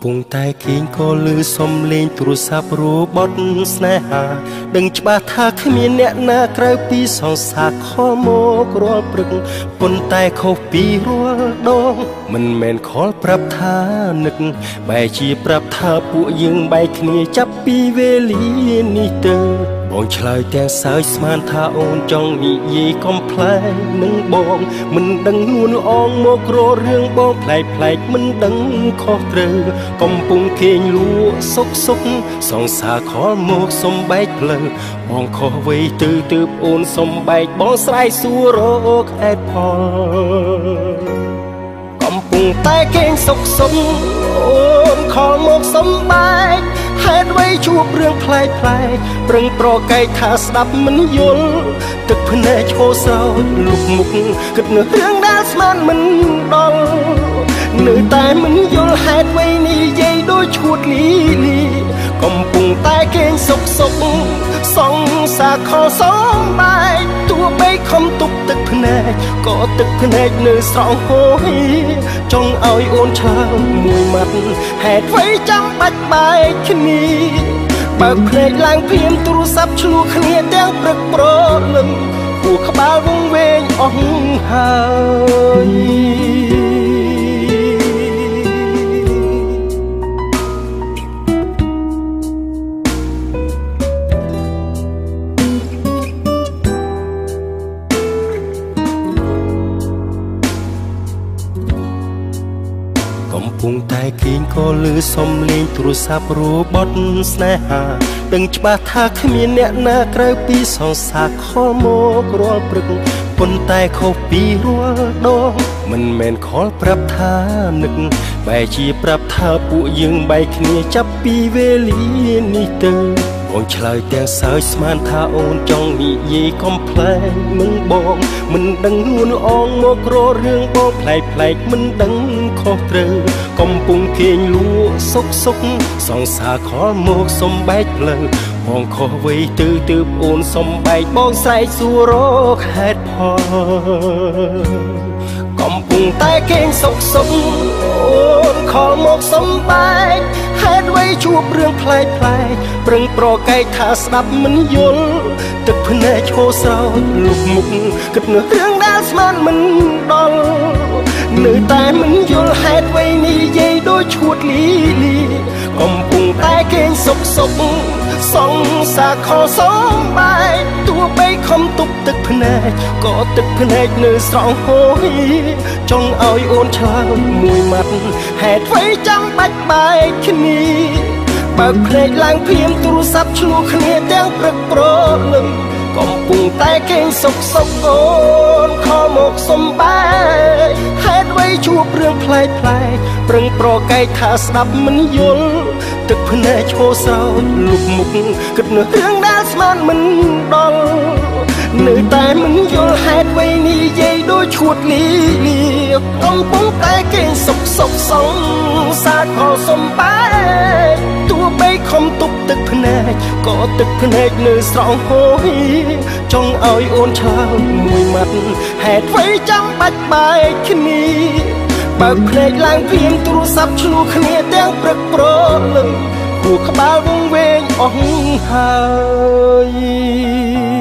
ពុងតែគេងក៏លឺសំឡេងទូរស័ព្ទរបស់ស្នេហាដឹងច្បាស់ថាគ្មានអ្នកណាក្រៅពីសង្សារខលមករាល់ព្រឹកប៉ុន្តែខុសពីរាល់ដងមិនមែនខលប្រាប់ថានឹកបែរជាប្រាប់ថាពួកយើងបែកគ្នាចាប់ពីវេលានេះទៅបងឆ្លើយទាំងសើចស្មានថាអូនចង់និយាយកំប្លែងនឹងបងមិនដឹងនួនអងមករករឿងបងប្លែកមិនដឹងខុសត្រូវកំពុងគេងលក់សុកសង្សារខលមកសំបែកផ្លូវបងខុសវ័យទៅអូនសំបែកបងស្រ័យសួររកហេតុផលកំពុងតែគេងសុកអូនខលមកសំបែកហេតុអ្វីជួបរឿងប្លែកប្រឹងប្រកែកថាស្ដាប់មិនយល់ទឹកភ្នែកឈោស្រោចលុកមុខគិតនៅរឿងដែលស្មានមិនដល់នៅតែមិនយល់ហេតុអ្វីនេះយាយដូចឈួតលីកំពុងតែគេងសុកសង្សារខលសំបែកទោះបីខំទប់ទឹកភ្នែកក៏ទឹកភ្នែកនៅស្រង់ហូរចង់ឲ្យអូនឆ្លើយមួយម៉ាត់ហេតុអ្វីចាំបាច់បែកគ្នាបើភ្នែកឡើងភ្លាមទូរស័ព្ទឆ្លួគ្នាទាំងព្រឹកព្រលឹមពោះក្បាលវងវែងអស់ហើយកំពុងតែគេងក៏លឺសំឡេងទូរស័ព្ទរបស់ស្នេហាដឹងច្បាស់ថាគ្មានអ្នកណាក្រៅពីសង្សារខលមករាល់ព្រឹកប៉ុន្តែខុសពីរាល់ដងមិនមែនខលប្រាប់ថានឹកបែរជាប្រាប់ថាពួកយើងបែកគ្នាចាប់ពីវេលានេះទៅបងឆ្លើយទាំងសើចស្មានថាអូនចង់និយាយកំប្លែងនឹងបងមិនដឹងនួនអងមករករឿងបងប្លែកមិនដឹងខុសត្រូវកំពុងគេងលក់សុកសង្សារខលមកសំបែកផ្លូវបងខុសវ័យទៅអូនសំបែកបងស្រែកសួររកហេតុផលកំពុងតែគេងសុកអូនខលមកសំបែកហេតុអ្វីជួបរឿងប្លែកប្រឹងប្រកែកថាស្ដាប់មិនយល់ទឹកភ្នែកឈោស្រោចលុកមុខគិតនៅរឿងដែលស្មានមិនដល់នៅតែមិនយល់ហេតុអ្វីនេះយាយដូចឈួតលីកំពុងតែគេងសុកសង្សារខលសំបែកទោះបីខំទប់ទឹកភ្នែកក៏ទឹកភ្នែកនៅស្រង់ហូរចង់ឲ្យអូនឆ្លើយមួយម៉ាត់ហេតុអ្វីចាំបាច់បែកគ្នាបើភ្នែកឡើងភ្លាមទូរស័ព្ទឆ្លួគ្នាទាំងព្រឹកព្រលឹមកំពុងតែគេងសុកអូនខលមកសំបែកហេតុអ្វីជួបរឿងប្លែកប្រឹងប្រកែកថាស្ដាប់មិនយល់ទឹកភ្នែកឈោស្រោចលុកមុខគិតនៅរឿងដែលស្មានមិនដល់នៅតែមិនយល់ហេតុអ្វីនេះយាយដូចឈួតលីកំពុងតែគេងសុកសង្សារខលសំបែកទោះបីខំទប់ទឹកភ្នែកក៏ទឹកភ្នែកនៅស្រង់ហូរចង់ឲ្យអូនឆ្លើយមួយម៉ាត់ហេតុអ្វីចាំបាច់បែកគ្នាបើភ្នែកឡើងភ្លាមទូរស័ព្ទឆ្លួគ្នាទាំងព្រឹកព្រលឹមពោះក្បាលវងវែងអស់ហើយ